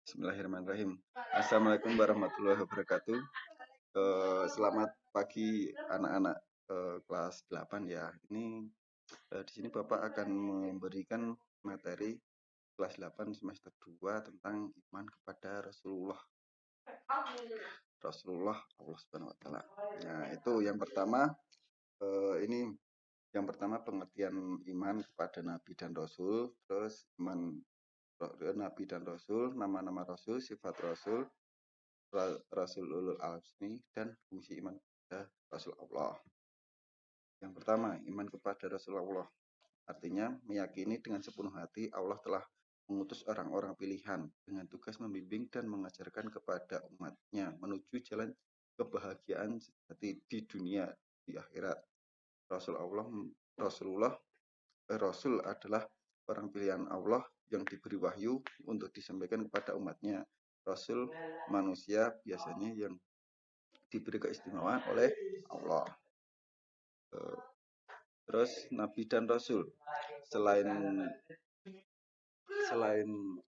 Bismillahirrahmanirrahim. Assalamualaikum warahmatullahi wabarakatuh. Selamat pagi anak-anak kelas 8 ya. Ini di sini Bapak akan memberikan materi kelas 8 semester 2 tentang iman kepada Rasulullah Allah Subhanahu wa taala. Nah, itu yang pertama ini yang pertama pengertian iman kepada nabi dan rasul, terus iman nabi dan rasul, nama-nama rasul, sifat rasul, rasul ulul azmi, dan fungsi iman kepada Rasul Allah. Yang pertama, iman kepada Rasulullah artinya meyakini dengan sepenuh hati Allah telah mengutus orang-orang pilihan dengan tugas membimbing dan mengajarkan kepada umatnya menuju jalan kebahagiaan sejati di dunia di akhirat. Rasul adalah orang pilihan Allah yang diberi wahyu untuk disampaikan kepada umatnya. Rasul manusia biasanya yang diberi keistimewaan oleh Allah. Terus Nabi dan Rasul. Selain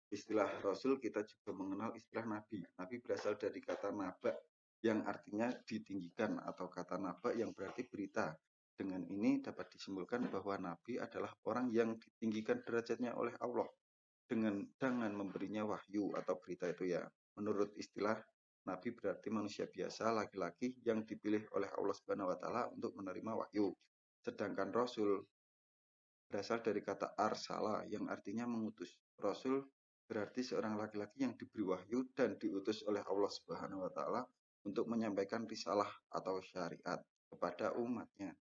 istilah Rasul, kita juga mengenal istilah Nabi. Nabi berasal dari kata naba yang artinya ditinggikan, atau kata naba yang berarti berita. Dengan ini dapat disimpulkan bahwa Nabi adalah orang yang ditinggikan derajatnya oleh Allah dengan memberinya wahyu atau berita itu ya. Menurut istilah, Nabi berarti manusia biasa laki-laki yang dipilih oleh Allah Subhanahu wa taala untuk menerima wahyu. Sedangkan Rasul berasal dari kata arsala yang artinya mengutus. Rasul berarti seorang laki-laki yang diberi wahyu dan diutus oleh Allah Subhanahu wa taala untuk menyampaikan risalah atau syariat kepada umatnya.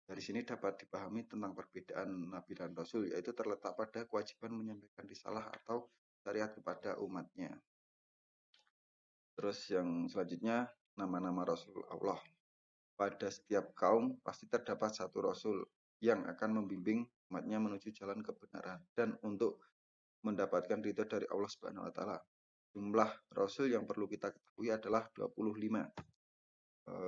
Dari sini dapat dipahami tentang perbedaan Nabi dan Rasul, yaitu terletak pada kewajiban menyampaikan risalah atau syariat kepada umatnya. Terus yang selanjutnya, nama-nama Rasul Allah. Pada setiap kaum pasti terdapat satu Rasul yang akan membimbing umatnya menuju jalan kebenaran dan untuk mendapatkan ridho dari Allah Subhanahu wa taala. Jumlah Rasul yang perlu kita ketahui adalah 25.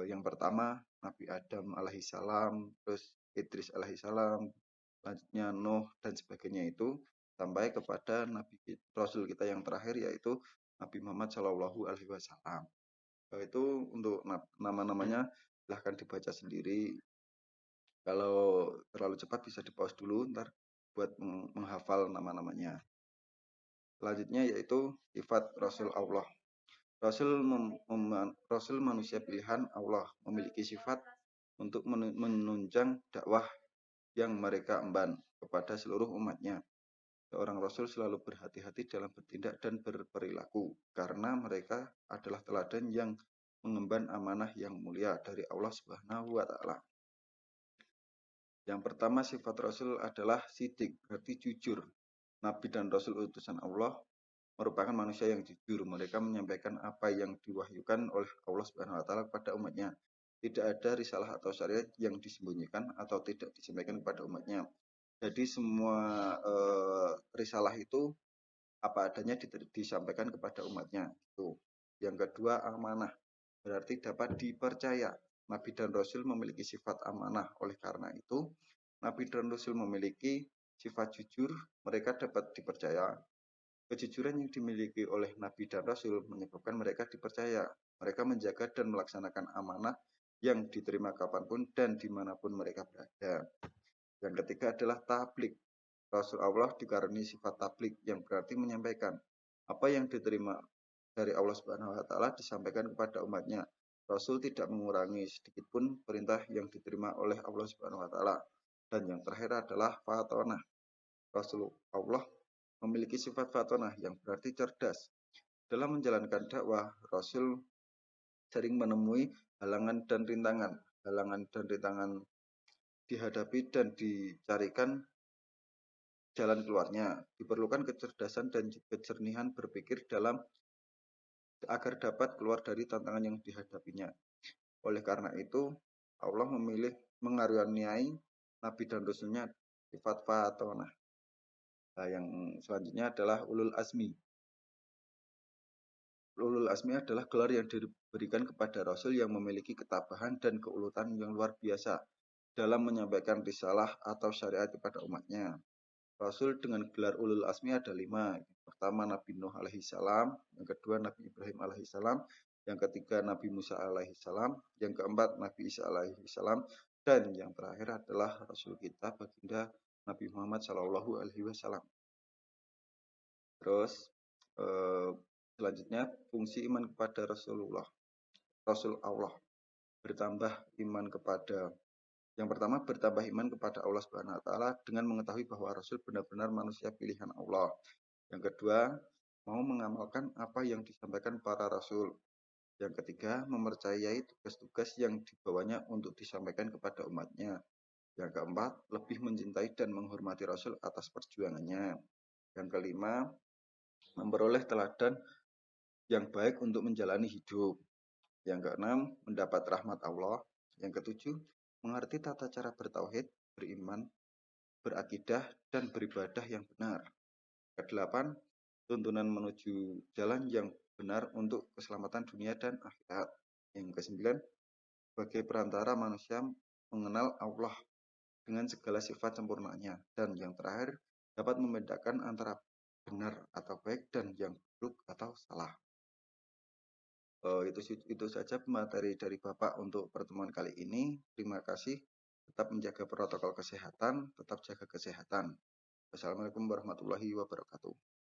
Yang pertama Nabi Adam alaihissalam, terus Idris alaihissalam, selanjutnya Nuh dan sebagainya, itu sampai kepada Nabi Rasul kita yang terakhir yaitu Nabi Muhammad Shallallahu Alaihi Wasallam. Itu untuk nama-namanya silahkan dibaca sendiri. Kalau terlalu cepat bisa di pause dulu ntar buat menghafal nama-namanya. Selanjutnya yaitu sifat Rasul Allah. Rasul manusia pilihan Allah, memiliki sifat untuk menunjang dakwah yang mereka emban kepada seluruh umatnya. Seorang Rasul selalu berhati-hati dalam bertindak dan berperilaku, karena mereka adalah teladan yang mengemban amanah yang mulia dari Allah Subhanahu wa taala. Yang pertama sifat Rasul adalah sidik, berarti jujur. Nabi dan Rasul utusan Allah merupakan manusia yang jujur. Mereka menyampaikan apa yang diwahyukan oleh Allah Subhanahu wa taala kepada umatnya. Tidak ada risalah atau syariat yang disembunyikan atau tidak disampaikan kepada umatnya. Jadi semua risalah itu apa adanya disampaikan kepada umatnya. Itu. Yang kedua amanah, berarti dapat dipercaya. Nabi dan Rasul memiliki sifat amanah. Oleh karena itu, Nabi dan Rasul memiliki sifat jujur. Mereka dapat dipercaya. Kejujuran yang dimiliki oleh Nabi dan Rasul menyebabkan mereka dipercaya. Mereka menjaga dan melaksanakan amanah yang diterima kapanpun dan dimanapun mereka berada. Yang ketiga adalah tablik. Rasul Allah dikaruniai sifat tablik yang berarti menyampaikan apa yang diterima dari Allah Subhanahu wa taala disampaikan kepada umatnya. Rasul tidak mengurangi sedikitpun perintah yang diterima oleh Allah Subhanahu wa taala. Dan yang terakhir adalah fatonah. Rasul Allah memiliki sifat fatonah yang berarti cerdas. Dalam menjalankan dakwah, Rasul sering menemui halangan dan rintangan. Halangan dan rintangan dihadapi dan dicarikan jalan keluarnya. Diperlukan kecerdasan dan kejernihan berpikir dalam agar dapat keluar dari tantangan yang dihadapinya. Oleh karena itu, Allah memilih mengaruniai Nabi dan Rasulnya sifat fatonah. Nah, yang selanjutnya adalah ulul azmi. Ulul azmi adalah gelar yang diberikan kepada Rasul yang memiliki ketabahan dan keuletan yang luar biasa dalam menyampaikan risalah atau syariat kepada umatnya. Rasul dengan gelar ulul asmi ada 5. Yang pertama Nabi Nuh alaihi salam, yang kedua Nabi Ibrahim alaihi salam, yang ketiga Nabi Musa alaihi salam, yang keempat Nabi Isa alaihi salam, dan yang terakhir adalah Rasul kita baginda Nabi Muhammad Shallallahu alaihi wasallam. Terus selanjutnya fungsi iman kepada Rasulullah, Rasul Allah, bertambah iman kepada yang pertama, bertambah iman kepada Allah Subhanahu wa taala dengan mengetahui bahwa Rasul benar-benar manusia pilihan Allah. Yang kedua, mau mengamalkan apa yang disampaikan para rasul. Yang ketiga, mempercayai tugas-tugas yang dibawanya untuk disampaikan kepada umatnya. Yang keempat, lebih mencintai dan menghormati Rasul atas perjuangannya. Yang kelima, memperoleh teladan yang baik untuk menjalani hidup. Yang keenam, mendapat rahmat Allah. Yang ketujuh, mengerti tata cara bertauhid, beriman, berakidah, dan beribadah yang benar. Kedelapan, tuntunan menuju jalan yang benar untuk keselamatan dunia dan akhirat. Yang kesembilan, sebagai perantara manusia mengenal Allah dengan segala sifat sempurnanya. Dan yang terakhir, dapat membedakan antara benar atau baik dan yang buruk atau salah. Itu saja materi dari Bapak untuk pertemuan kali ini. Terima kasih. Tetap menjaga protokol kesehatan, tetap jaga kesehatan. Wassalamualaikum warahmatullahi wabarakatuh.